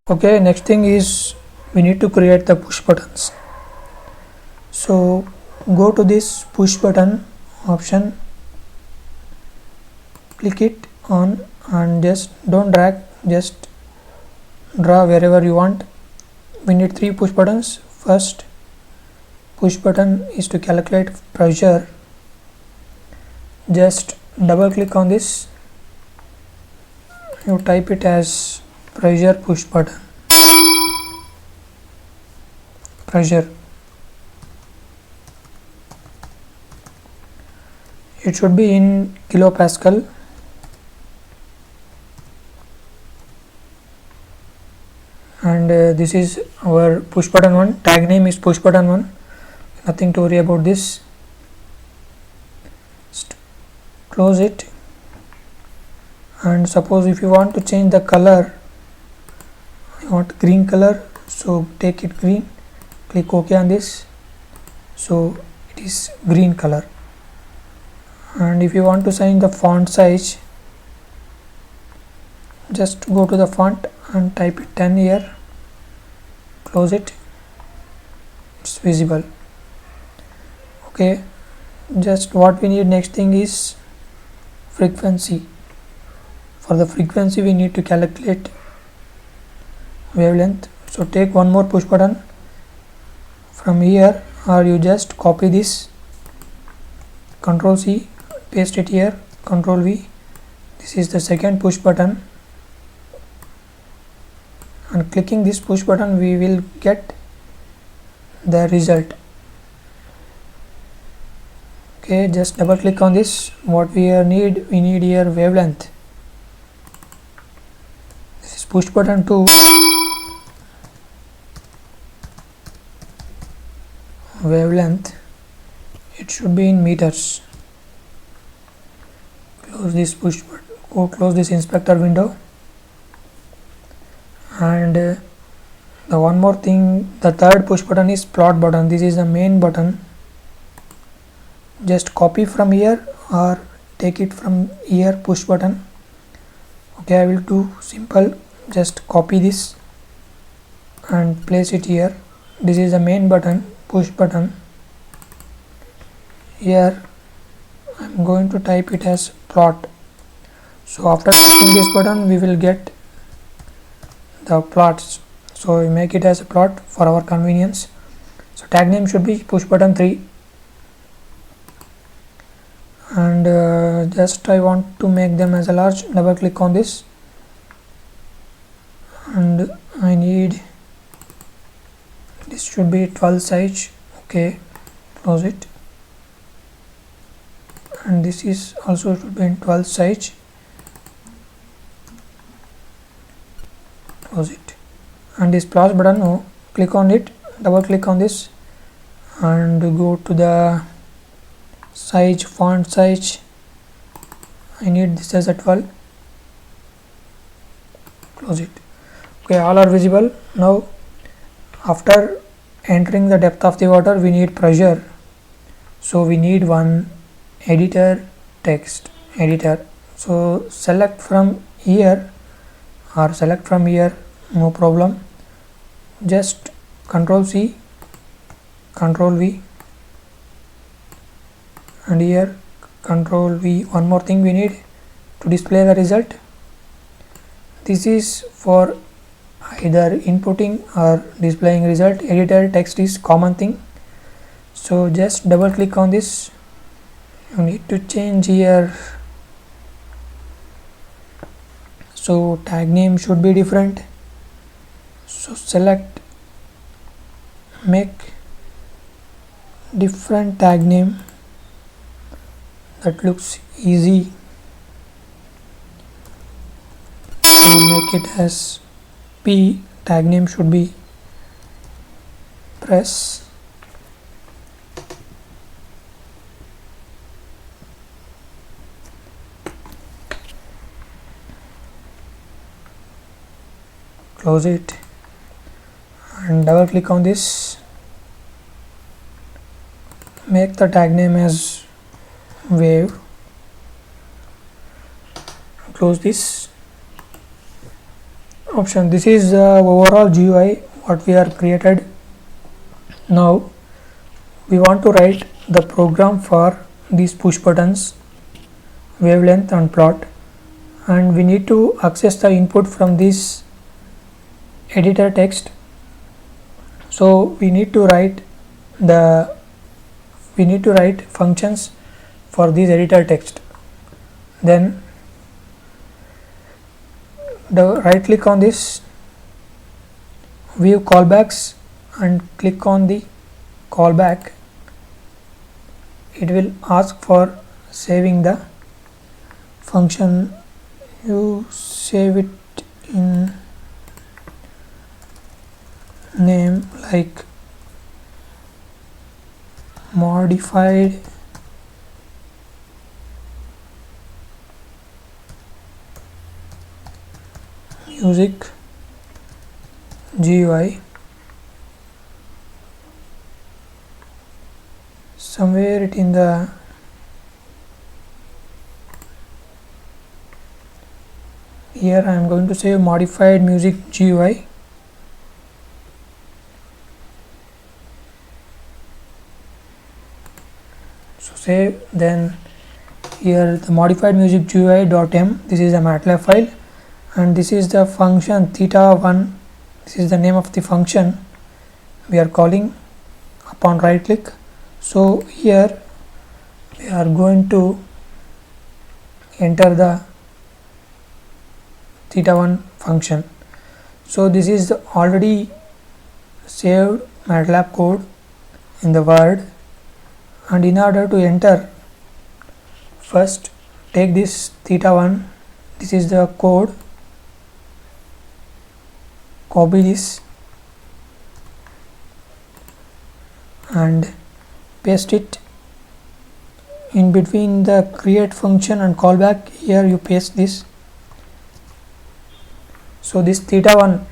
Okay, next thing is we need to create the push buttons. So go to this push button option, click it on, and just don't drag, just draw wherever you want. We need 3 push buttons. First push button is to calculate pressure. Just double click on this, you type it as pressure push button, pressure. It should be in kilopascal. And this is our push button 1. Tag name is push button 1. Nothing to worry about this. Just close it. And suppose if you want to change the color, you want green color, so take it green. Click OK on this. So it is green color. And if you want to change the font size, just go to the font and type it 10 here, close it, it's visible. Okay, just what we need next thing is frequency. For the frequency we need to calculate wavelength. So take one more push button from here, or you just copy this, Ctrl C, paste it here, Ctrl V. This is the second push button, and clicking this push button we will get the result. Okay, just double click on this. What we need here wavelength. This is push button 2. Wavelength, it should be in meters. Close this push button, close this inspector window. And the one more thing, the third push button is plot button. This is the main button. Just copy from here or take it from here, push button. Okay, I will do simple. Just copy this and place it here. This is the main button, push button. Here I am going to type it as plot. So after clicking this button we will get the plots. So we make it as a plot for our convenience. So tag name should be push button 3. And just I want to make them as a large. Double click on this, and I need this should be 12 size. Okay, close it. And this is also should be in 12 size. Close it. And this plus button, click on it, double click on this, and go to the size, font size. I need this as a 12. Close it. Okay, all are visible. Now after entering the depth of the water we need pressure. So we need one editor, text editor. So select from here or select from here, no problem. Just Ctrl C, Ctrl V, and here Ctrl V. One more thing we need to display the result. This is for either inputting or displaying result. Editor text is common thing. So just double click on this. You need to change here. So tag name should be different. So select, make different tag name that looks easy. So make it as P. Tag name should be press. Close it and double click on this. Make the tag name as wave. Close this option. This is the overall GUI what we are created. Now we want to write the program for these push buttons, wavelength and plot, and we need to access the input from this editor text. So we need to write functions for this editor text. Then right click on this, view callbacks, and click on the callback. It will ask for saving the function. You save it in name like modified music GUI. Somewhere it in the here I am going to say modified music GUI. So save. Then here the modified music GUI.m, this is a Matlab file, and this is the function theta1. This is the name of the function we are calling upon right click. So here we are going to enter the theta1 function. So this is the already saved Matlab code in the Word, and in order to enter, first take this theta1, this is the code, copy this and paste it in between the create function and callback. Here you paste this. So this theta1,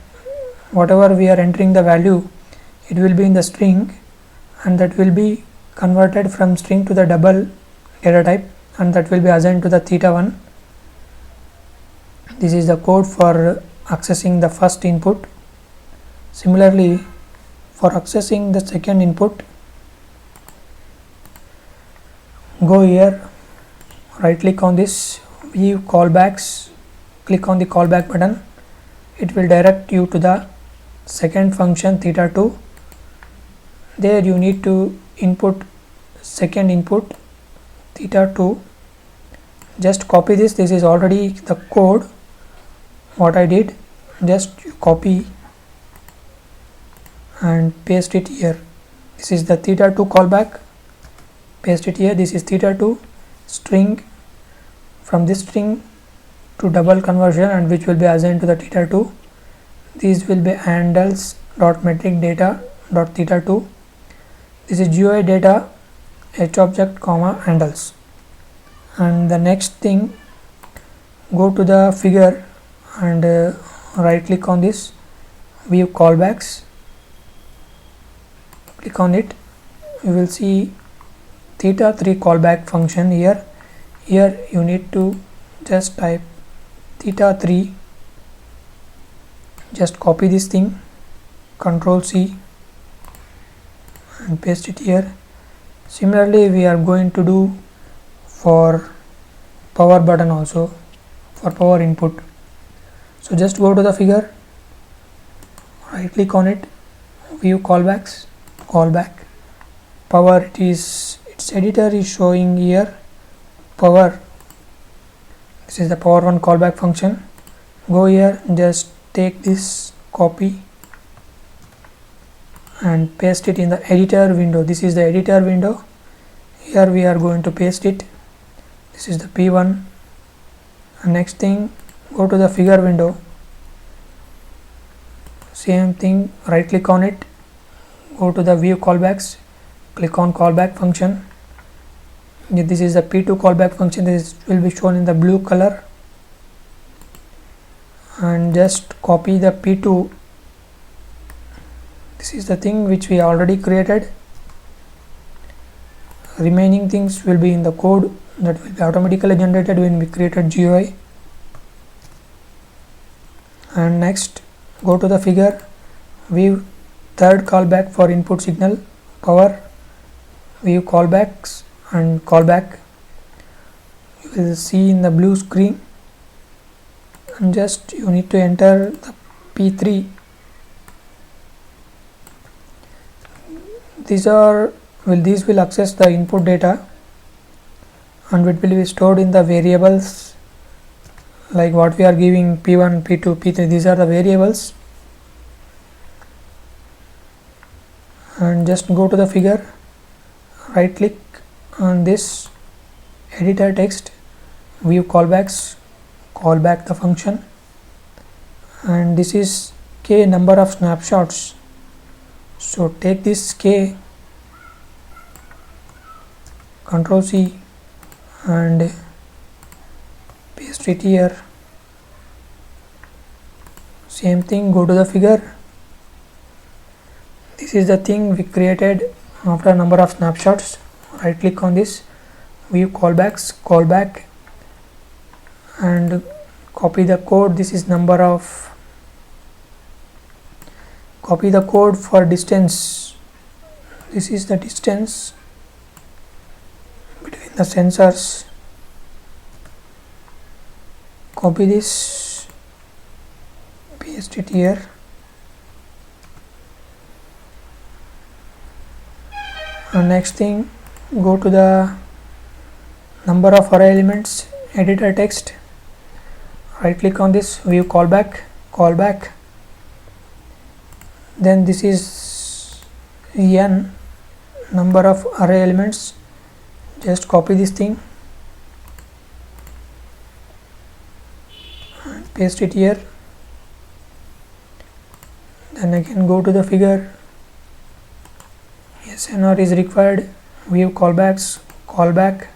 whatever we are entering the value, it will be in the string, and that will be converted from string to the double data type, and that will be assigned to the theta1. This is the code for accessing the first input. Similarly, for accessing the second input, go here, right click on this, view callbacks, click on the callback button. It will direct you to the second function theta2. There you need to input second input theta2. Just copy this. This is already the code what I did. Just copy and paste it here. This is the theta2 callback. Paste it here. This is theta2 string. From this string to double conversion, and which will be assigned to the theta2. These will be handles dot metric data dot theta2. This is GUI data h object comma handles. And the next thing, go to the figure and right click on this, view callbacks, click on it. You will see theta3 callback function here. Here you need to just type theta3, just copy this thing, Control C and paste it here. Similarly, we are going to do for power button also, for power input. So just go to the figure, right click on it, view callbacks, callback, power. Its editor is showing here power. This is the power1 callback function. Go here, just take this, copy and paste it in the editor window. This is the editor window. Here we are going to paste it. This is the P1. And next thing, go to the figure window, same thing, right click on it, go to the view callbacks, click on callback function. This is the P2 callback function. This will be shown in the blue color, and just copy the P2. This is the thing which we already created. Remaining things will be in the code that will be automatically generated when we created GUI. And next, go to the figure, view third callback for input signal power, view callbacks and callback. You will see in the blue screen, and just you need to enter the P3. These will access the input data, and it will be stored in the variables like what we are giving P1, P2, P3. These are the variables. And just go to the figure, right click on this editor text, view callbacks, call back the function, and this is k number of snapshots. So take this k, Ctrl C and paste it here. Same thing, go to the figure. This is the thing we created after a number of snapshots. Right click on this, view callbacks, callback, and copy the code. This is copy the code for distance. This is the distance between the sensors. Copy this, paste it here. And next thing, go to the number of array elements, editor text, right click on this, view callback, callback. Then this is n number of array elements. Just copy this thing and paste it here. Then again go to the figure, SNR is required, view callbacks, callback.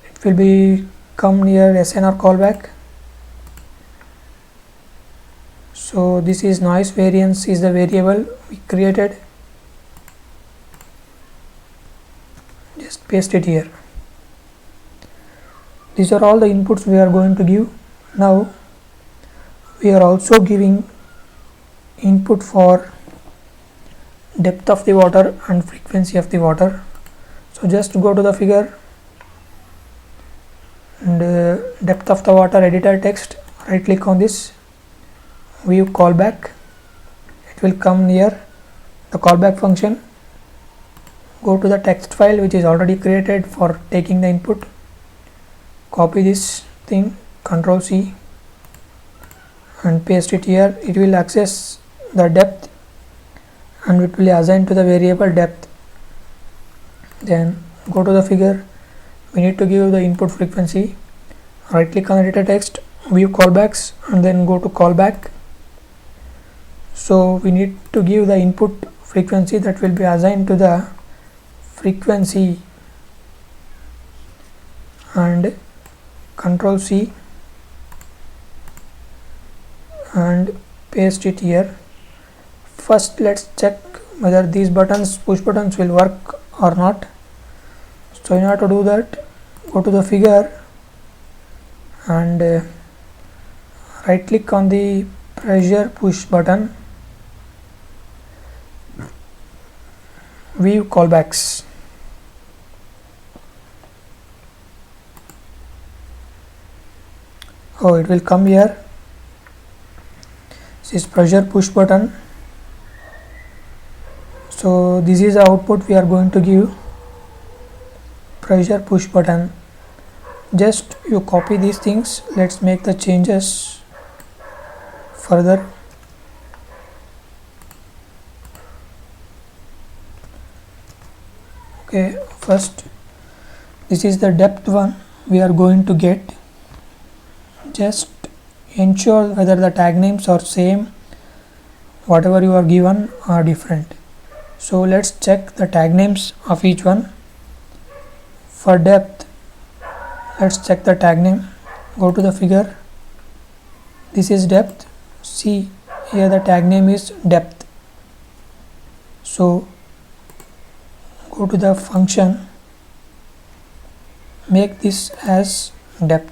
It will be come near SNR callback. So this is noise variance is the variable we created. Just paste it here. These are all the inputs we are going to give. Now we are also giving input for depth of the water and frequency of the water. So just go to the figure and depth of the water, editor text, right click on this, view callback. It will come near the callback function. Go to the text file which is already created for taking the input, copy this thing, Ctrl C and paste it here. It will access the depth and it will assign to the variable depth. Then go to the figure, we need to give the input frequency, right click on editor text, view callbacks and then go to callback. So we need to give the input frequency that will be assigned to the frequency, and Ctrl C and paste it here. First let's check whether these buttons, push buttons, will work or not. So in order to do that, go to the figure and right click on the pressure push button, view callbacks. Oh, it will come here. This is pressure push button. So this is the output we are going to give, pressure push button. Just you copy these things. Let's make the changes further. Okay, first this is the depth one we are going to get. Just ensure whether the tag names are same, whatever you are given are different. So let's check the tag names of each one. For depth, let's check the tag name. Go to the figure, this is depth. See here the tag name is depth. So go to the function, make this as depth.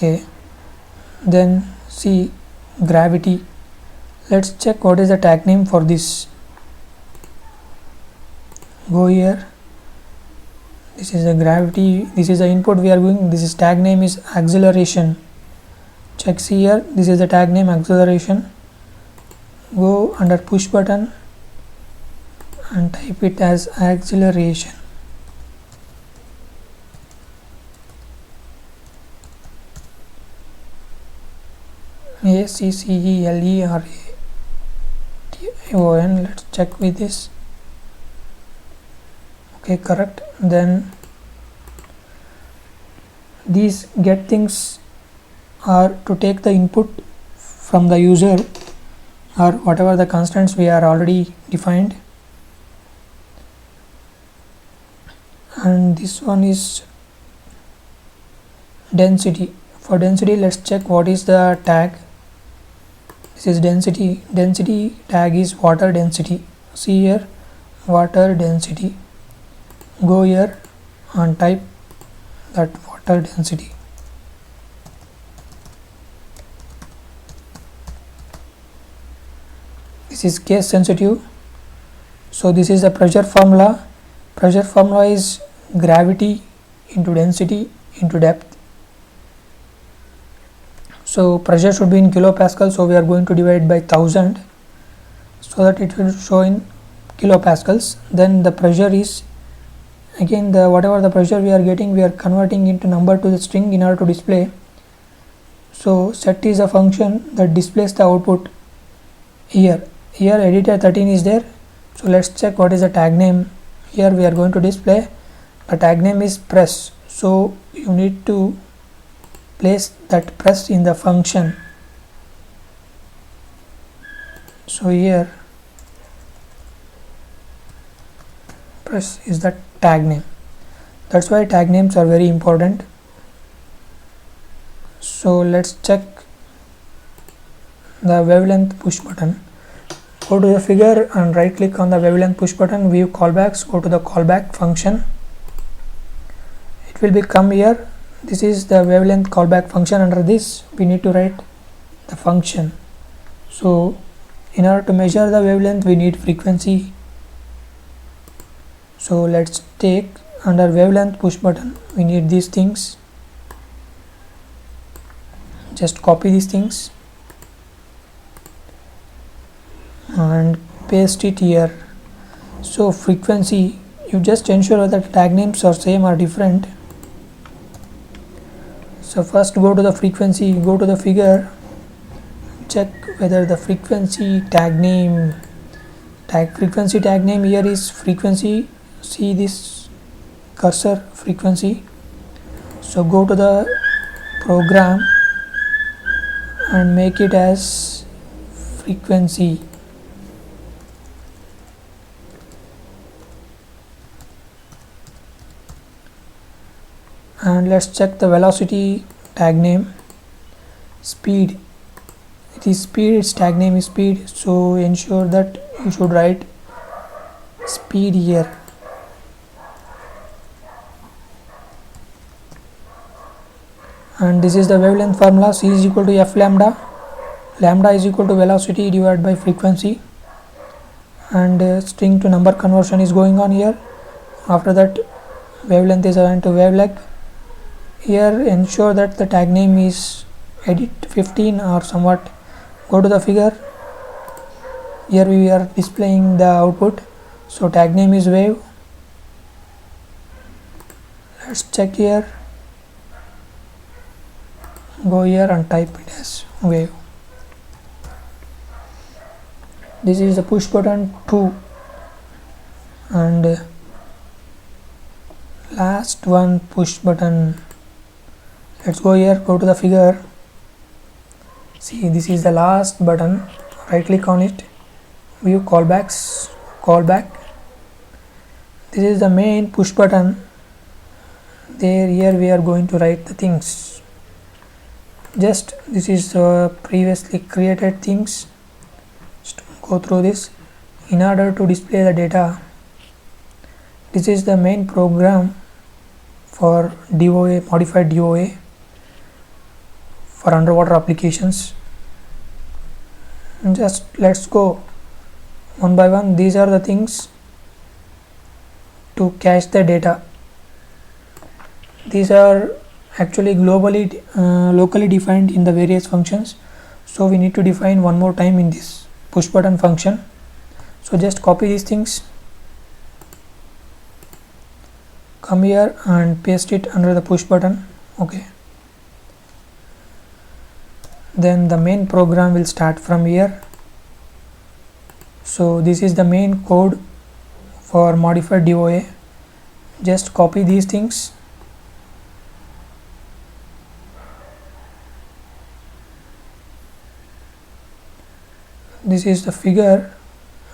Okay, then see gravity. Let's check what is the tag name for this. Go here, this is the gravity, this is the input we are going, this is tag name is acceleration. Check, see here, this is the tag name acceleration. Go under push button and type it as acceleration. ACCELERATION. Let's check with this. Okay, correct. Then these get things are to take the input from the user or whatever the constants we are already defined, and this one is density. For density, let's check what is the tag. This is density. Density tag is water density. See here, water density. Go here and type that water density. This is case sensitive, so this is the pressure formula. Pressure formula is gravity into density into depth. So pressure should be in kilopascal, so we are going to divide by 1000 so that it will show in kilopascals. Then the pressure is, again, the whatever the pressure we are getting, we are converting into number to the string in order to display. So set is a function that displays the output. Here editor 13 is there, so let's check what is the tag name. Here we are going to display, the tag name is press, so you need to place that press in the function. So here press is the tag name. That's why tag names are very important. So let's check the wavelength push button. Go to the figure and right click on the wavelength push button, view callbacks, go to the callback function. It will become here. This is the wavelength callback function. Under this we need to write the function. So in order to measure the wavelength we need frequency. So let's take under wavelength push button, we need these things. Just copy these things and paste it here. So frequency, you just ensure that tag names are same or different. So first go to the frequency, go to the figure, check whether the frequency tag name here is frequency. See this cursor, frequency. So go to the program and make it as frequency. And let's check the velocity tag name. Speed, it is speed, its tag name is speed, so ensure that you should write speed here. And this is the wavelength formula. C is equal to f lambda. Lambda is equal to velocity divided by frequency, and string to number conversion is going on here. After that wavelength is aligned to wavelength. Here ensure that the tag name is edit 15 or somewhat. Go to the figure. Here we are displaying the output, so tag name is wave. Let's check here. Go here and type it as wave. This is the push button 2, and last one push button. Let's go here, go to the figure. See, this is the last button. Right click on it, view callbacks, callback. This is the main push button. Here we are going to write the things. Just this is previously created things. Just go through this in order to display the data. This is the main program for DOA, modified DOA. for underwater applications. Just let's go one by one. These are the things to cache the data. These are actually globally locally defined in the various functions, so we need to define one more time in this push button function. So just copy these things, come here and paste it under the push button. Okay, then the main program will start from here. So this is the main code for modified DOA. Just copy these things, this is the figure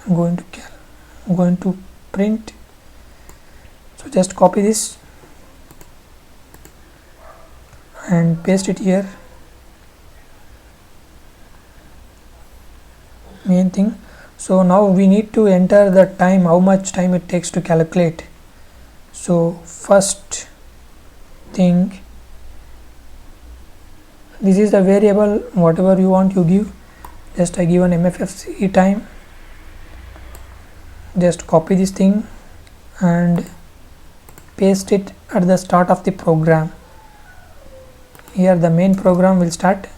I'm going to print. So just copy this and paste it here. Main thing. So now we need to enter the time, how much time it takes to calculate. So first thing, this is the variable, whatever you want you give. Just I give an MFFC time. Just copy this thing and paste it at the start of the program. Here the main program will start.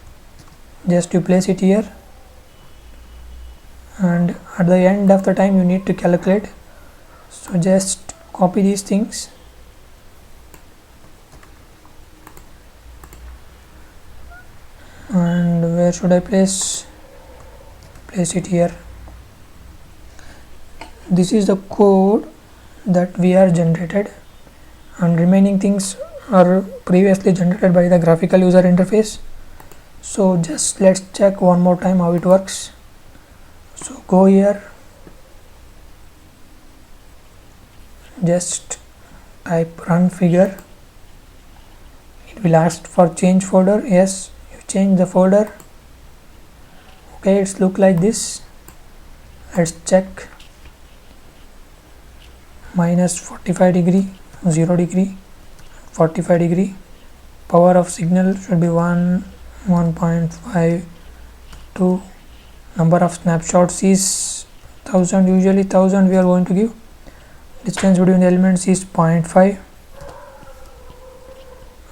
Just you place it here, and at the end of the time you need to calculate. So just copy these things and where should I place it here. This is the code that we are generated, and remaining things are previously generated by the graphical user interface. So just let's check one more time how it works. So go here, just type run figure. It will ask for change folder. Yes, you change the folder. Okay, it's look like this. Let's check. Minus 45 degree, 0 degree, 45 degree. Power of signal should be 1.5 2. Number of snapshots is 1000. Usually 1000 we are going to give. Distance between the elements is 0.5,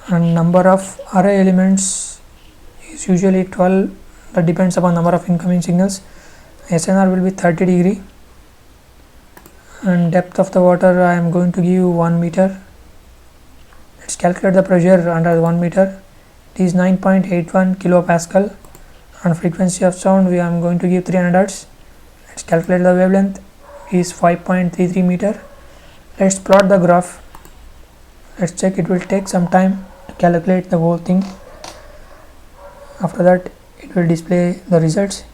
and number of array elements is usually 12. That depends upon number of incoming signals. SNR will be 30 degree, and depth of the water I am going to give 1 meter. Let's calculate the pressure under 1 meter. It is 9.81 kilopascal, and frequency of sound we am going to give 300 Hz. Let's calculate the wavelength is 5.33 meter. Let's plot the graph. Let's check. It will take some time to calculate the whole thing. After that it will display the results.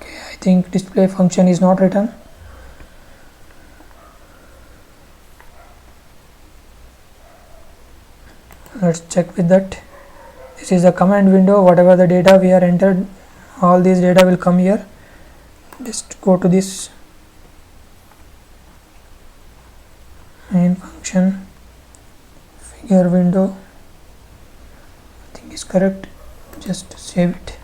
I think display function is not written. Let's check with that. This is the command window. Whatever the data we are entered, all these data will come here. Just go to this main function, figure window. I think is correct. Just save it.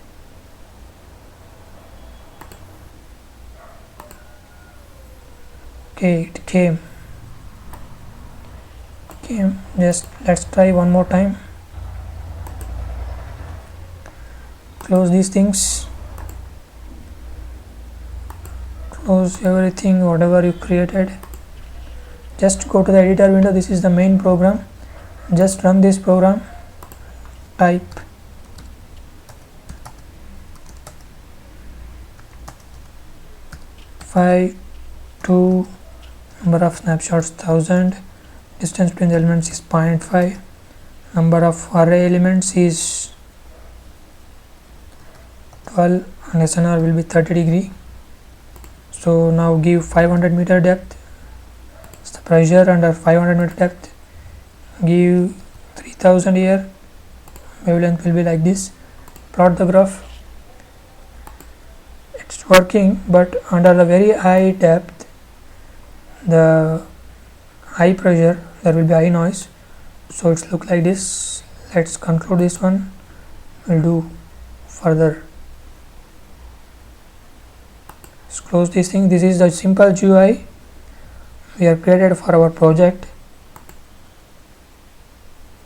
Okay, it came. Just let's try one more time. Close these things, close everything whatever you created. Just go to the editor window. This is the main program. Just run this program. Type five 2, number of snapshots 1000, distance between the elements is 0.5, number of array elements is 12, and SNR will be 30 degree. So now give 500 meter depth. So the pressure under 500 meter depth give 3000 here, wavelength will be like this. Plot the graph. It's working, but under the very high depth, the high pressure, there will be high noise, so it's look like this. Let's conclude this one. We'll do further. Let's close this thing. This is the simple GUI we have created for our project.